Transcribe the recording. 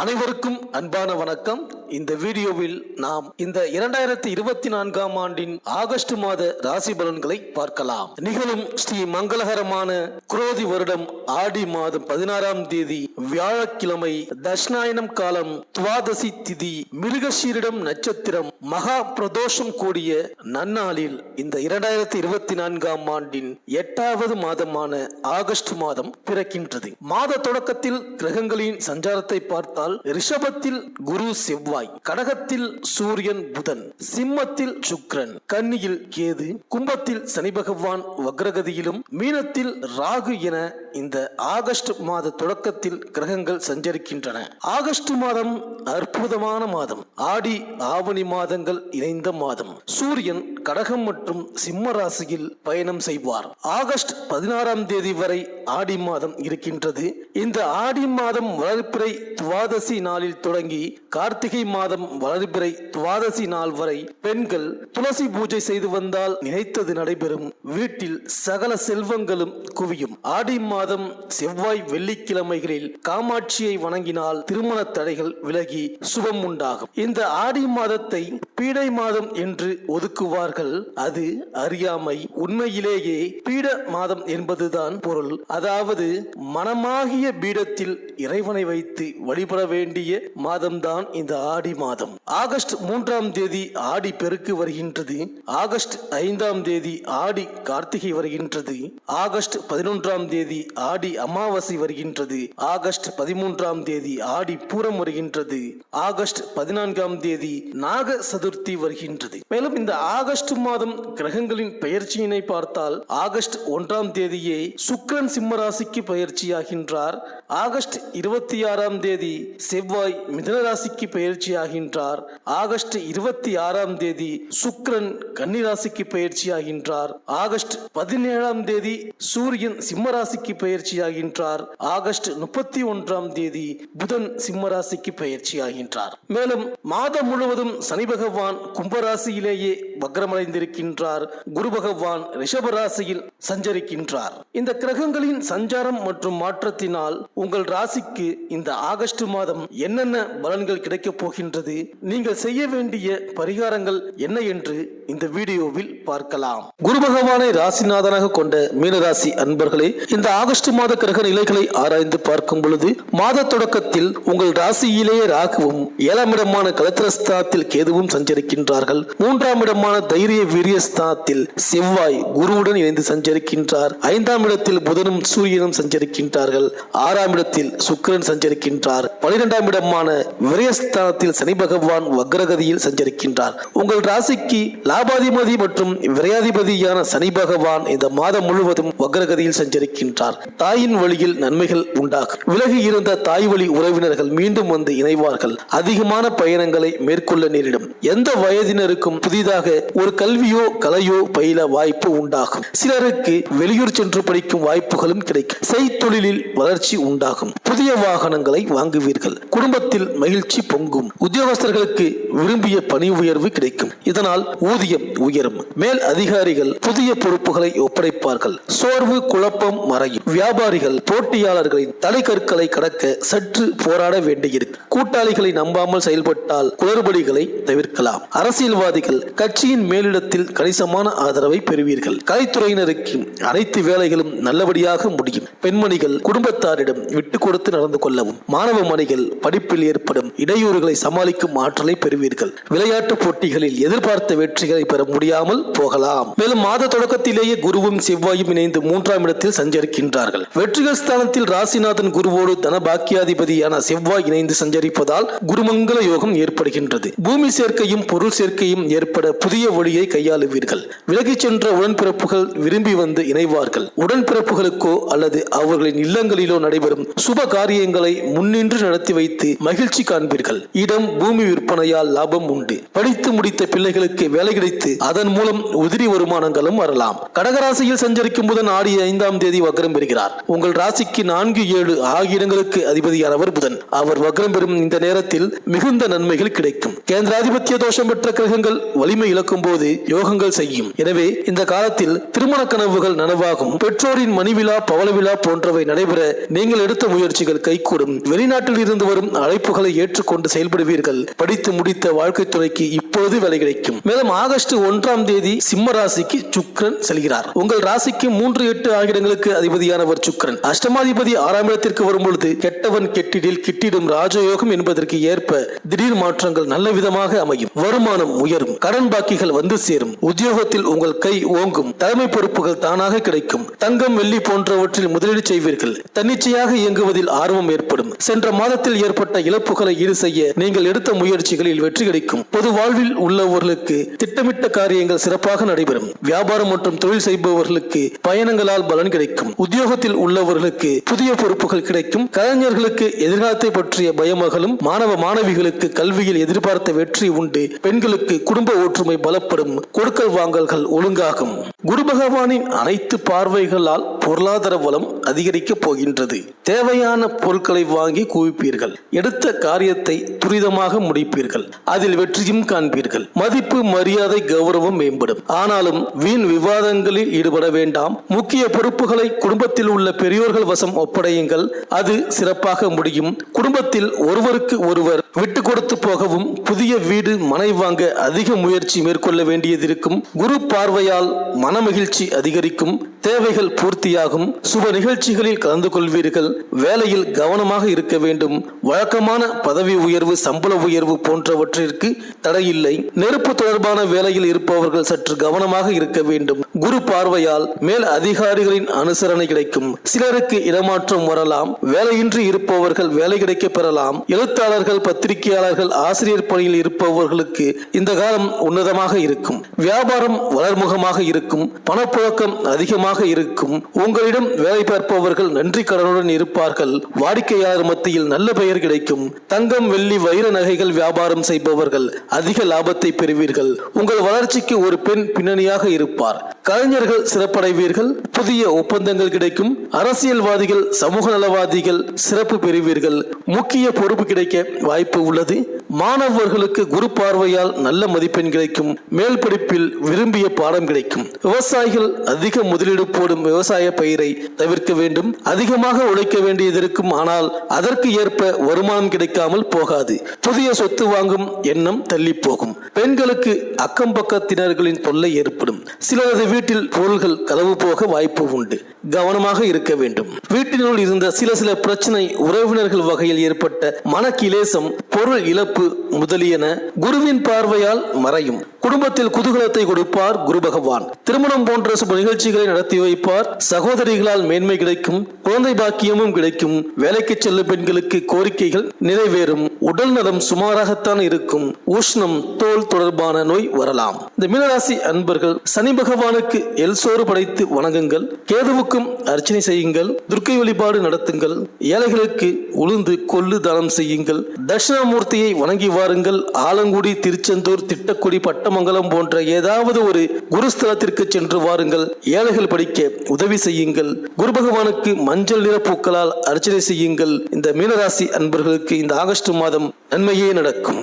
அனைவருக்கும் அன்பான வணக்கம். இந்த வீடியோவில் நாம் இந்த 2024ஆம் ஆண்டின் ஆகஸ்ட் மாத ராசி பலன்களை பார்க்கலாம். நிகழும் ஸ்ரீ மங்களகரமான குரோதி வருடம் ஆடி மாதம் 16ஆம் தேதி வியாழக்கிழமை, தட்சிணாயனம் காலம், துவாதசி திதி, மிருகசீரிடம் நட்சத்திரம், மகா பிரதோஷம் கூடிய நன்னாளில் இந்த 2024ஆம் ஆண்டின் 8வது மாதமான ஆகஸ்ட் மாதம் பிறக்கின்றது. மாத தொடக்கத்தில் கிரகங்களின் சஞ்சாரத்தை பார்த்தால் ரிஷபத்தில் குரு செவ்வாய், கடகத்தில் சூரியன் புதன், சிம்மத்தில் சுக்கிரன், கன்னியில் கேது, கும்பத்தில் சனி பகவான் வக்ரகதியிலும், மீனத்தில் ராகு என இந்த ஆகஸ்ட் மாத தொடக்கத்தில் கிரகங்கள் சஞ்சரிக்கின்றன. ஆகஸ்ட் மாதம் அற்புதமான மாதம். ஆடி ஆவணி மாதங்கள் இணைந்த மாதம். சூரியன் கடகம் மற்றும் சிம்ம ராசியில் பயணம் செய்வார். ஆகஸ்ட் 16ஆம் தேதி வரை ஆடி மாதம் இருக்கின்றது. இந்த ஆடி மாதம் வளர்பிறை துவாதசி நாளில் தொடங்கி கார்த்திகை மாதம் வளர்பிறை துவாதசி நாள் வரை பெண்கள் துளசி பூஜை செய்து வந்தால் நினைத்தது நடைபெறும். வீட்டில் சகல செல்வங்களும் குவியும். ஆடி மாதம் செவ்வாய் வெள்ளிக்கிழமைகளில் காமாட்சியை வணங்கினால் திருமண தடைகள் விலகி சுபம் உண்டாகும். இந்த ஆடி மாதத்தை பீடை மாதம் என்று ஒதுக்குவார்கள். அது அறியாமை. உண்மையிலேயே பீட மாதம் என்பதுதான் பொருள். அதாவது மனமாகிய பீடத்தில் இறைவனை வைத்து வழிபட வேண்டிய மாதம்தான் இந்த ஆடி மாதம். ஆகஸ்ட் 3ஆம் தேதி ஆடி பெருக்கு வருகின்றது. ஆகஸ்ட் 5ஆம் தேதி ஆடி கார்த்திகை வருகின்றது. ஆகஸ்ட் 11ஆம் தேதி ஆடி அமாவாசை வருகின்றது. ஆகஸ்ட் 13ஆம் தேதி ஆடி பூரம் வருகின்றது. ஆகஸ்ட் 14ஆம் தேதி நாக சதுர்த்தி வருகின்றது. மேலும் இந்த ஆகஸ்ட் மாதம் கிரகங்களின் பெயர்ச்சியினை பார்த்தால் ஆகஸ்ட் 1ஆம் தேதியே சுக்கிரன் சிம்ம ராசிக்கு பெயர்ச்சியாகின்றார். ஆகஸ்ட் 26ஆம் தேதி செவ்வாய் மிதுன ராசிக்கு பெயர்ச்சியாகின்றார். ஆகஸ்ட் 26ஆம் தேதி சுக்கிரன் கன்னி ராசிக்கு பெயர்ச்சியாகின்றார். ஆகஸ்ட் 17ஆம் தேதி சூரியன் சிம்ம ராசிக்கு பெயர்ச்சியாகின்றார். ஆகஸ்ட் 31ஆம் தேதி புதன் சிம்ம ராசிக்கு பெயர்ச்சியாகின்றார். மேலும் மாதம் முழுவதும் சனி பகவான் கும்பராசியிலேயே வக்ரமடைந்திருக்கின்றார். குரு பகவான் ரிஷப ராசியில் சஞ்சரிக்கின்றார். இந்த கிரகங்களின் சஞ்சாரம் மற்றும் மாற்றத்தினால் உங்கள் ராசிக்கு இந்த ஆகஸ்ட் மாதம் என்னென்ன பலன்கள் கிடைக்கப் போகின்றது, நீங்கள் செய்ய வேண்டிய பரிகாரங்கள் என்ன என்று இந்த வீடியோவில் பார்க்கலாம். குரு பகவானை ராசிநாதனாக கொண்ட மீனராசி அன்பர்களே, இந்த ஆகஸ்ட் மாத கிரக நிலைகளை ஆராய்ந்து பார்க்கும் பொழுது மாத தொடக்கத்தில் உங்கள் ராசியிலேயே ராகுவும், 7ஆம் இடமான கலத்திரஸ்தானத்தில் கேதுவும் சஞ்சரிக்கின்றார்கள். 3ஆம் இடமான தைரிய வீரிய ஸ்தானத்தில் செவ்வாய் குருவுடன் இணைந்து சஞ்சரிக்கின்றார். 5ஆம் இடத்தில் புதனும் சூரியனும் சஞ்சரிக்கின்றார்கள். 6ஆம் இடத்தில் சுக்கிரன் சஞ்சரிக்கின்றார். 12ஆம் இடமான விரயஸ்தானத்தில் சனி பகவான் வக்ரகதியில் சஞ்சரிக்கின்றார். உங்கள் ராசிக்கு லாபாதிபதி மற்றும் விரையாதிபதியான சனி பகவான் இந்த மாதம் முழுவதும் வக்ரகதியில் சஞ்சரிக்கின்றார். தாயின் வழியில் நன்மைகள் உண்டாகும். விலகி இருந்த தாய் வழி உறவினர்கள் மீண்டும் வந்து இணைவார்கள். அதிகமான பயணங்களை மேற்கொள்ள நேரிடும். எந்த வயதினருக்கும் புதிதாக ஒரு கல்வியோ கலையோ பயில வாய்ப்பு உண்டாகும். சிலருக்கு வெளியூர் சென்று படிக்கும் வாய்ப்புகளும் கிடைக்கும். செய்தொழிலில் வளர்ச்சி உண்டாகும். புதிய வாகனங்களை வாங்குவீர்கள். குடும்பத்தில் மகிழ்ச்சி பொங்கும். உத்தியோகஸ்தர்களுக்கு விரும்பிய பணி உயர்வு கிடைக்கும். இதனால் ஊதியம் உயரும். மேல் அதிகாரிகள் புதிய பொறுப்புகளை ஒப்படைப்பார்கள். சோர்வு குழப்பம் மறையும். வியாபாரிகள் போட்டியாளர்களின் தலைக்கற்களை கடக்க சற்று போராட வேண்டியிருக்கும். கூட்டாளிகளை நம்பாமல் செயல்பட்டால் குளறுபடிகளை தவிர்க்கலாம். அரசியல்வாதிகள் கட்சியின் மேலிடத்தில் கணிசமான ஆதரவை பெறுவீர்கள். கலைத்துறையினருக்கு அனைத்து வேலைகளும் நல்லபடியாக முடியும். பெண்மணிகள் குடும்பத்தாரிடம் விட்டு கொடுத்து நடந்து கொள்ளவும். மாணவ மணிகள் படிப்பில் ஏற்படும் இடையூறுகளை சமாளிக்கும் ஆற்றலை பெறுவீர்கள். விளையாட்டு போட்டிகளில் எதிர்பார்த்த வெற்றிகளை பெற முடியாமல் போகலாம். மேலும் மாத தொடக்கத்திலேயே குருவும் செவ்வாயும் இணைந்து 3ஆம் இடத்தில் சஞ்சரிக்கின்றார்கள். வெற்றிகள் ஸ்தானத்தில் ராசிநாதன் குருவோடு தனபாக்கியாதிபதியான செவ்வாய் இணைந்து சஞ்சரிப்பதால் குருமங்கல யோகம் ஏற்படுகின்றது. பூமி சேர்க்கையும் பொருள் சேர்க்கையும் ஏற்பட புதிய வழியை கையாளுவீர்கள். விலகிச் சென்ற உடன்பிறப்புகள் விரும்பி வந்து இணைவார்கள். உடன்பிறப்புகளுக்கோ அல்லது அவர்களின் இல்லங்களிலோ நடைபெறும் சுப காரியங்களை முன்னின்று நடத்தி வைத்து மகிழ்ச்சி காண்பீர்கள். இடம் பூமி விற்பனையால் லாபம் உண்டு. படித்து முடித்த பிள்ளைகளுக்கு வேலை கிடைத்து அதன் மூலம் உதிரி வருமானங்களும் வரலாம். கடகராசியில் சஞ்சரிக்கும் புதன் ஆடி 5ஆம் தேதி வக்ரம் பெறுகிறார். உங்கள் ராசிக்கு 4, 7 ஆகிய இடங்களுக்கு அதிபதியானவர் புதன். அவர் வக்ரம் பெறும் இந்த நேரத்தில் மிகுந்த நன்மைகள் கிடைக்கும். கேந்திராதிபத்திய தோஷம் பெற்ற கிரகங்கள் வலிமை இழக்கும் போது யோகங்கள் செய்யும். எனவே இந்த காலத்தில் திருமண கனவுகள் நனவாகும். பெற்றோரின் மணி விழா, பவள விழா போன்றவை நடைபெற நீங்கள் எடுத்த முயற்சிகள் கைகூடும். வெளிநாட்டில் இருந்து இருந்து வரும் அழைப்புகளை ஏற்றுக்கொண்டு செயல்படுவீர்கள். படித்து முடித்த வாழ்க்கை துறைக்கு இப்பொழுது வேலை கிடைக்கும். மேலும் ஆகஸ்ட் 1ஆம் தேதி சிம்ம ராசிக்கு சுக்கிரன் செல்கிறார். உங்கள் ராசிக்கு 3, 8 ஆகிய இடங்களுக்கு அதிபதியானவர் சுக்கிரன். அஷ்டமாதிபதி 6ஆம் இடத்திற்கு வரும்பொழுது கெட்டவன் கெட்டிடில் கிட்டிடும் ராஜயோகம் என்பதற்கு ஏற்ப திடீர் மாற்றங்கள் நல்ல விதமாக அமையும். வருமானம் உயரும். கடன் பாக்கிகள் வந்து சேரும். உத்தியோகத்தில் உங்கள் கை ஓங்கும். தலைமை பொறுப்புகள் தானாக கிடைக்கும். தங்கம் வெள்ளி போன்றவற்றில் முதலீடு செய்வீர்கள். தன்னிச்சையாக இயங்குவதில் ஆர்வம் ஏற்படும். சென்ற மாதத்தில் ஏற்பட்ட இழப்புகளை ஈடு செய்ய நீங்கள் எடுத்த முயற்சிகளில் வெற்றி கிடைக்கும். பொது வாழ்வில் உள்ளவர்களுக்கு திட்டமிட்ட காரியங்கள் சிறப்பாக நடைபெறும். வியாபாரம் மற்றும் தொழில் செய்பவர்களுக்கு பயணங்களால் பலன் கிடைக்கும். உத்தியோகத்தில் உள்ளவர்களுக்கு புதிய பொறுப்புகள் கிடைக்கும். கலைஞர்களுக்கு எதிர்காலத்தை பற்றிய பயமகளும். மாணவ மாணவிகளுக்கு கல்வியில் எதிர்பார்த்த வெற்றி உண்டு. பெண்களுக்கு குடும்ப ஒற்றுமை பலப்படும். கொடுக்கல் வாங்கல்கள் ஒழுங்காகும். குரு பகவானின் அனைத்து பார்வைகளால் பொருளாதார வளம் அதிகரிக்கப் போகின்றது. தேவையான பொருட்களை வாங்கி குவிப்பீர்கள். எடுத்த காரியத்தை துரிதமாக முடிப்பீர்கள். அதில் வெற்றியும் காண்பீர்கள். மதிப்பு மரியாதை கௌரவம் மேம்படும். ஆனாலும் வீண் விவாதங்களில் ஈடுபட வேண்டாம். முக்கிய பொறுப்புகளை குடும்பத்தில் உள்ள பெரியோர்கள் வசம் ஒப்படையுங்கள். அது சிறப்பாக முடியும். குடும்பத்தில் ஒருவருக்கு ஒருவர் விட்டு கொடுத்து போகவும் புதிய வீடு மனை வாங்க அதிக முயற்சி மேற்கொள்ள வேண்டியதிருக்கும். குரு பார்வையால் மனமகிழ்ச்சி அதிகரிக்கும். தேவைகள் பூர்த்தியாகும். சுப நிகழ்ச்சிகளில் கலந்து கொள்வீர்கள். வேலையில் கவனமாக இருக்க வேண்டும். வழக்கமான பதவி உயர்வு சம்பள உயர்வு போன்றவற்றிற்கு தடையில்லை. நெருப்பு தொடர்பான வேலையில் இருப்பவர்கள் சற்று கவனமாக இருக்க வேண்டும். குரு பார்வையால் மேல் அதிகாரிகளின் அனுசரணை கிடைக்கும். சிலருக்கு இடமாற்றம் வரலாம். வேலையின்றி இருப்பவர்கள் வேலை கிடைக்க பெறலாம். எழுத்தாளர்கள் பத்திரிகையாளர்கள் ஆசிரியர் பணியில் இருப்பவர்களுக்கு இந்த காலம் உன்னதமாக இருக்கும். வியாபாரம் வளர்முகமாக இருக்கும். பணப்புழக்கம் அதிகமாக இருக்கும். உங்களிடம் வேலை பார்ப்பவர்கள் நன்றி கடனுடன் இருப்பார்கள். வாடிக்கையாளர் மத்தியில் நல்ல பெயர் கிடைக்கும். தங்கம் வெள்ளி வைர நகைகள் வியாபாரம் செய்பவர்கள் அதிக லாபத்தை பெறுவீர்கள். உங்கள் வளர்ச்சிக்கு ஒரு பெண் பின்னணியாக இருப்பார். கலைஞர்கள் சிறப்படைவீர்கள். புதிய ஒப்பந்தங்கள் கிடைக்கும். அரசியல்வாதிகள் சமூக நலவாதிகள் சிறப்பு பெறுவீர்கள். முக்கிய பொறுப்பு கிடைக்க வாய்ப்பு உள்ளது. மாணவர்களுக்கு குரு பார்வையால் நல்ல மதிப்பெண் கிடைக்கும். மேல் படிப்பில் விரும்பிய பாடம் கிடைக்கும். விவசாயிகள் அதிக முதலீடு போடும் விவசாய பயிரை தவிர்க்க வேண்டும். அதிகமாக உழைக்க வேண்டியதிருக்கும். ஆனால் அதற்கு ஏற்ப வருமானம் கிடைக்காமல் போகாது. புதிய சொத்து வாங்கும் எண்ணம் தள்ளி போகும். பெண்களுக்கு அக்கம் பக்கத்தினர்களின் தொல்லை ஏற்படும். சிலரது வீட்டில் பொருள்கள் களவு போக வாய்ப்பு உண்டு. கவனமாக இருக்க வேண்டும். வீட்டினுள் இருந்த சில பிரச்சனை உறவினர்கள் வகையில் ஏற்பட்ட மனக்கிலேசம் பொருள் இழப்பு முதலியன குருவின் பார்வையால் மறையும். குடும்பத்தில் குதூகலத்தை கொடுப்பார் குரு பகவான். திருமணம் போன்ற சுப நிகழ்ச்சிகளை நடத்தி வைப்பார். சகோதரிகளால் மேன்மை கிடைக்கும். குழந்தை பாக்கியமும் கிடைக்கும். வேலைக்கு செல்லும் பெண்களுக்கு கோரிக்கைகள் நிறைவேறும். உடல் நலம் சுமாராகத்தான் இருக்கும். உஷ்ணம் தோல் தொடர்பான நோய் வரலாம். இந்த மீனராசி அன்பர்கள் சனி பகவானுக்கு எல்சோறு படைத்து வணங்குங்கள். கேதுவுக்கும் அர்ச்சனை செய்யுங்கள். துர்க்கை வழிபாடு நடத்துங்கள். ஏழைகளுக்கு உளுந்து கொள்ளு தானம் செய்யுங்கள். தட்சிணாமூர்த்தியை வணங்கி வாருங்கள். ஆலங்குடி திருச்செந்தூர் திட்டக்குடி பட்டமங்கலம் போன்ற ஏதாவது ஒரு குருஸ்தலத்திற்கு சென்று வாருங்கள். ஏழைகள் படிக்க உதவி செய்யுங்கள். குரு பகவானுக்கு மஞ்சள் நிற பூக்களால் அர்ச்சனை செய்யுங்கள். இந்த மீனராசி அன்பர்களுக்கு இந்த ஆகஸ்ட் மாதம் நன்மையே நடக்கும்.